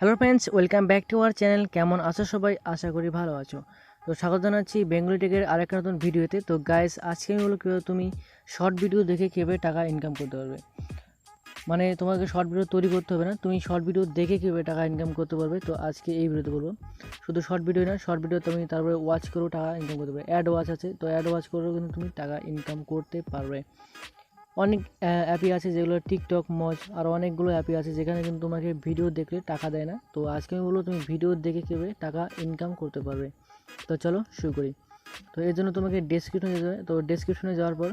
Hello friends, welcome back to our channel. কেমন আছো সবাই? আশা করি ভালো আছো। তো স্বাগত জানাচ্ছি বেঙ্গলি টেকের আরেকটা নতুন ভিডিওতে। তো গাইস, আজকে আমি বলবো কীভাবে তুমি শর্ট ভিডিও দেখে কীভাবে টাকা ইনকাম করতে পারবে। মানে তোমাকে শর্ট ভিডিও তৈরি করতে হবে না, তুমি শর্ট ভিডিও দেখে কীভাবে টাকা ইনকাম করতে পারবে। তো আজকে এই ভিডিওতে বলবো। শুধু শর্ট ভিডিও না, শর্ট ভিডিও তুমি তারপরে ওয়াচ করেও টাকা ইনকাম করতে পারবে। অ্যাড ওয়াচ আছে, তো অ্যাড ওয়াচ করেও কিন্তু তুমি টাকা ইনকাম করতে পারবে। অনেক অ্যাপই আছে যেগুলো টিকটক, মজ, আর অনেকগুলো অ্যাপই আছে যেখানে কিন্তু তোমাকে ভিডিও দেখলে টাকা দেয় না। তো আজকে আমি বলবো তুমি ভিডিও দেখে কীভাবে টাকা ইনকাম করতে পারবে। তো চলো শুরু করি। তো এর জন্য তোমাকে ডেসক্রিপশনে যেতে হবে। তো ডেসক্রিপশনে যাওয়ার পর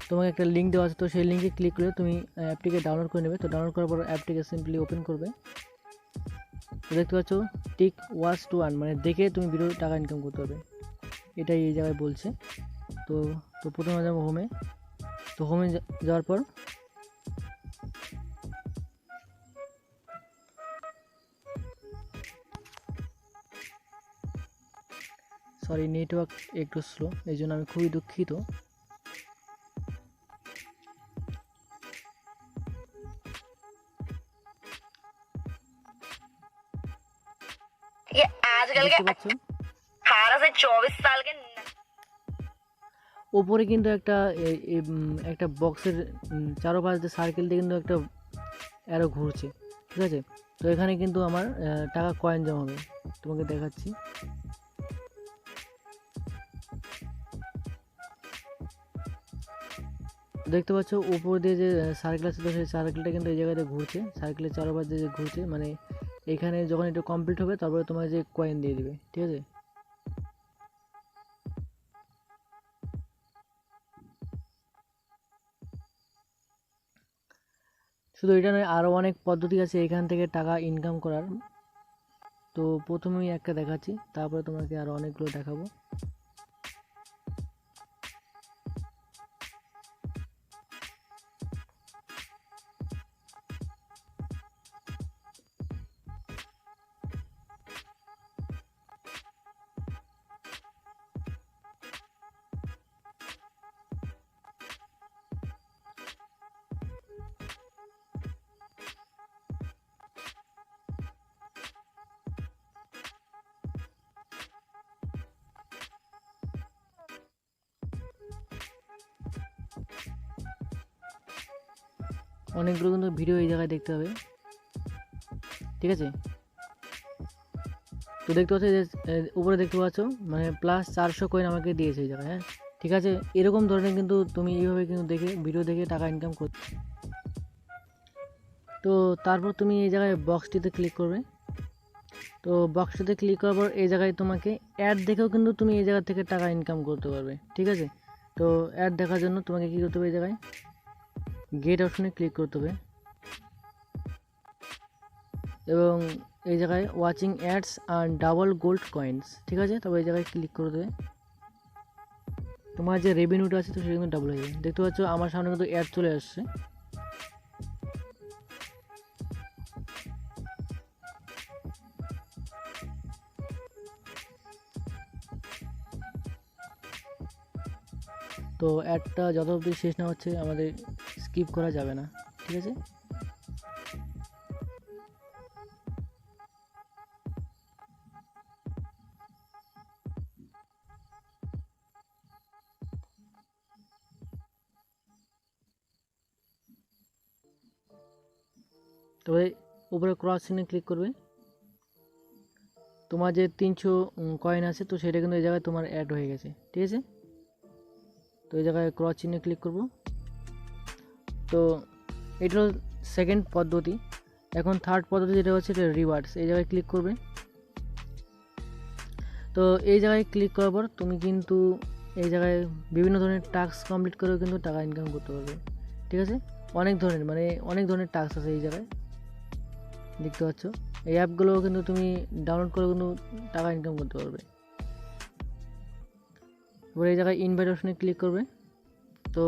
তোমাকে একটা লিঙ্ক দেওয়া আছে, তো সেই লিঙ্কে ক্লিক করে তুমি অ্যাপটিকে ডাউনলোড করে নেবে। তো ডাউনলোড করার পর অ্যাপটিকে সিম্পলি ওপেন করবে। তো দেখতে পাচ্ছ টিক ওয়াচ টু আর্ন, মানে দেখে তুমি ভিডিও টাকা ইনকাম করতে পারবে, এটাই এই জায়গায় বলছে। তো তো প্রথমে যাবো হোমে। তো হোমে যাওয়ার পর সরি, নেটওয়ার্ক একটু স্লো, এই জন্য আমি খুবই দুঃখিত। ये आजकल के 18 से 24 साल के ওপরে কিন্তু একটা বক্সের চারোপাশ দিয়ে সার্কেল দিয়ে কিন্তু একটা অ্যারো ঘুরছে, ঠিক আছে। তো এখানে কিন্তু আমার টাকা কয়েন জমা হবে, তোমাকে দেখাচ্ছি। দেখতে পাচ্ছ উপর দিয়ে যে সার্কেল আছে, তো সেই সার্কেলটা কিন্তু এই জায়গাতে ঘুরছে, সার্কেলের চারোপাশ দিয়ে যে ঘুরছে, মানে এখানে যখন এটা কমপ্লিট হবে তারপরে তোমার যে কয়েন দিয়ে দিবে, ঠিক আছে। শুধু এটা নয়, আরও অনেক পদ্ধতি আছে এখান থেকে টাকা ইনকাম করার। তো প্রথমেই একটা দেখাচ্ছি, তারপরে তোমাকে আরও অনেকগুলো দেখাবো। অনেকগুলো কিন্তু ভিডিও এই জায়গায় দেখতে হবে, ঠিক আছে। তো দেখতে পাচ্ছ যে উপরে দেখতে পাচ্ছ মানে প্লাস 400 কয়েন আমাকে দিয়েছে এই জায়গায়, হ্যাঁ ঠিক আছে। এরকম ধরনের কিন্তু তুমি এইভাবে কিন্তু দেখে ভিডিও দেখে টাকা ইনকাম করতে। তো তারপর তুমি এই জায়গায় বক্সটিতে ক্লিক করবে। তো বক্সটিতে ক্লিক করার পর এই জায়গায় তোমাকে অ্যাড দেখেও কিন্তু তুমি এই জায়গা থেকে টাকা ইনকাম করতে পারবে, ঠিক আছে। তো অ্যাড দেখার জন্য তোমাকে কী করতে হবে, এই জায়গায় গেট অপশনে ক্লিক করতে হবে এবং এই জায়গায় ওয়াচিং অ্যাডস আর ডাবল গোল্ড কয়েন্স, ঠিক আছে। তবে এই জায়গায় ক্লিক করে দেবে, তোমার যে রেভিনিউটা আছে তো সেটা কিন্তু ডাবল হয়ে যাবে। দেখতে পাচ্ছ আমার সামনে কিন্তু অ্যাড চলে আসছে। তো অ্যাডটা যত অবধি শেষ না হচ্ছে আমাদের স্কিপ করা যাবে না, ঠিক আছে। তবে উপরে ক্রস চিহ্নে ক্লিক করবে। তোমার যে 300 কয়েন আছে তো সেটা কিন্তু এই জায়গায় তোমার অ্যাড হয়ে গেছে, ঠিক আছে। তো এই জায়গায় ক্রস চিহ্নে ক্লিক করব। তো এটা হলো সেকেন্ড পদ্ধতি। এখন থার্ড পদ্ধতি যেটা হচ্ছে এটা রিওয়ার্ডস, এই জায়গায় ক্লিক করবে। তো এই জায়গায় ক্লিক করার পর তুমি কিন্তু এই জায়গায় বিভিন্ন ধরনের টাস্ক কমপ্লিট করেও কিন্তু টাকা ইনকাম করতে পারবে, ঠিক আছে। অনেক ধরনের টাস্ক আছে এই জায়গায়, দেখতে পাচ্ছ। এই অ্যাপগুলোও কিন্তু তুমি ডাউনলোড করে কিন্তু টাকা ইনকাম করতে পারবে। এবার এই জায়গায় ইনভাইট অপশনে ক্লিক করবে। তো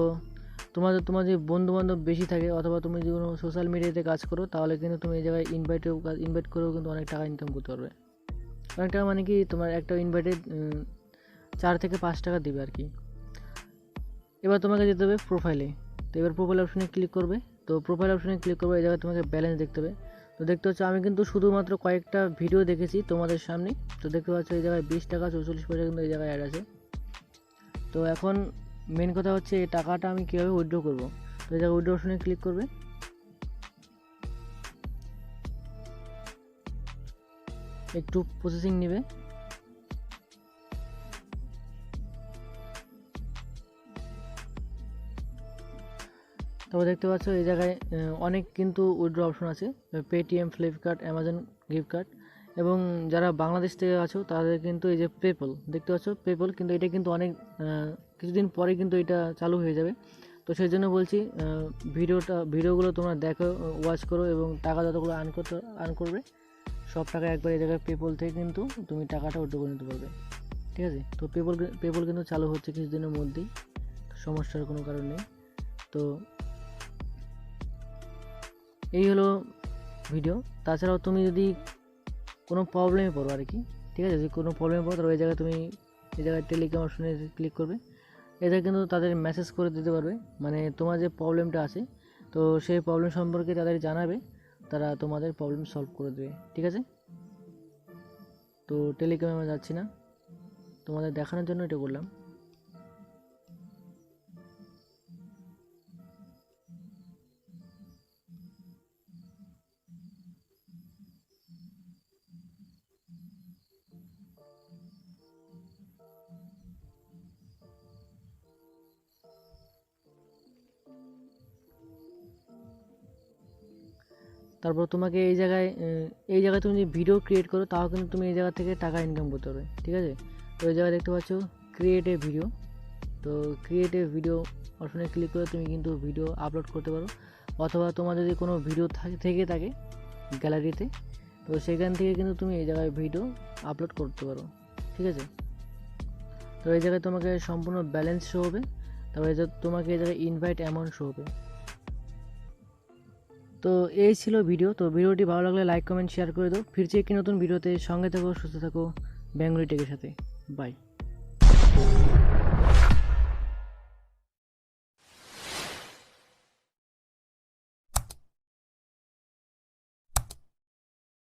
তোমার যে বন্ধুবান্ধব বেশি থাকে অথবা তুমি যে কোনো সোশ্যাল মিডিয়াতে কাজ করো তাহলে কিন্তু তুমি এই জায়গায় ইনভাইট করেও কিন্তু অনেক টাকা ইনকাম করতে পারবে। অনেক টাকা মানে কি, তোমার একটা ইনভাইটে 4 থেকে 5 টাকা দিবে আর কি। এবার তোমাকে যেতে হবে প্রোফাইলে। তো এবার প্রোফাইল অপশনে ক্লিক করবে। তো প্রোফাইল অপশনে ক্লিক করবে, এই জায়গায় তোমাকে ব্যালেন্স দেখতে হবে। তো দেখতে পাচ্ছ আমি কিন্তু শুধুমাত্র কয়েকটা ভিডিও দেখেছি তোমাদের সামনে। তো দেখতে পাচ্ছ এই জায়গায় 20 টাকা 44 পয়সা কিন্তু এই জায়গায় অ্যাড আছে। তো এখন মেন কথা হচ্ছে এই টাকাটা আমি কীভাবে উইথড্র করব। তো এই জায়গায় উইথড্র অপশনে ক্লিক করবে, একটু প্রসেসিং নেবে। তারপর দেখতে পাচ্ছ এই জায়গায় অনেক কিন্তু উইথড্র অপশন আছে, Paytm, Flipkart, Amazon gift card, এবং যারা বাংলাদেশ থেকে আছো তাদের কিন্তু এই যে পেপল দেখতে পাচ্ছ, পেপল কিন্তু এটা কিন্তু অনেক কিছুদিন পরে কিন্তু এটা চালু হয়ে যাবে। তো সেই জন্য বলছি ভিডিওগুলো তোমরা দেখো, ওয়াচ করো, এবং টাকা যতগুলো আর্ন করবে সব টাকা একবার এই জায়গায় পেপল থেকে কিন্তু তুমি টাকাটা উইথড্র করে নিতে পারবে। ঠিক আছে, তো পেপল কিন্তু চালু হচ্ছে কিছুদিনের মধ্যেই, সমস্যার কোনো কারণ নেই। তো এই হলো ভিডিও। তাছাড়াও তুমি যদি কোনো প্রবলেমে পড়ো আর কি, ঠিক আছে, যদি কোনো প্রবলেমে পড়ো তাহলে এই জায়গায় টেলিগ্রাম অপশনে ক্লিক করবে। এটা কিন্তু তাদের মেসেজ করে দিতে পারবে, মানে তোমার যে প্রবলেমটা আছে তো সেই প্রবলেম সম্পর্কে তাদের জানাবে, তারা তোমাদের প্রবলেম সলভ করে দেবে। ঠিক আছে, তো টেলিগ্রামে আমরা যাচ্ছি না, তোমাদের দেখানোর জন্য এটা করলাম। তারপর তোমাকে এই জায়গায় তুমি যদি ভিডিও ক্রিয়েট করো তাও কিন্তু তুমি এই জায়গা থেকে টাকা ইনকাম করতে পারবে। ঠিক আছে, তো এই জায়গায় দেখতে পাচ্ছ ক্রিয়েট এ ভিডিও। তো ক্রিয়েট এ ভিডিও অপশনে ক্লিক করে তুমি কিন্তু ভিডিও আপলোড করতে পারো, অথবা তোমার যদি কোনো ভিডিও থেকে থাকে গ্যালারিতে, তো সেখান থেকে কিন্তু তুমি এই জায়গায় ভিডিও আপলোড করতে পারো। ঠিক আছে, তো এই জায়গায় তোমাকে সম্পূর্ণ ব্যালেন্স শো হবে, তারপরে তোমাকে এই জায়গায় ইনভাইট অ্যামাউন্ট শো হবে। তো এই ছিল ভিডিও। তো ভিডিওটি ভালো লাগলে লাইক, কমেন্ট, শেয়ার করে দাও। ফিরছি একটি নতুন ভিডিওতে, সঙ্গে থাকো, সুস্থ থাকো বেঙ্গলি টেকের সাথে। বাই।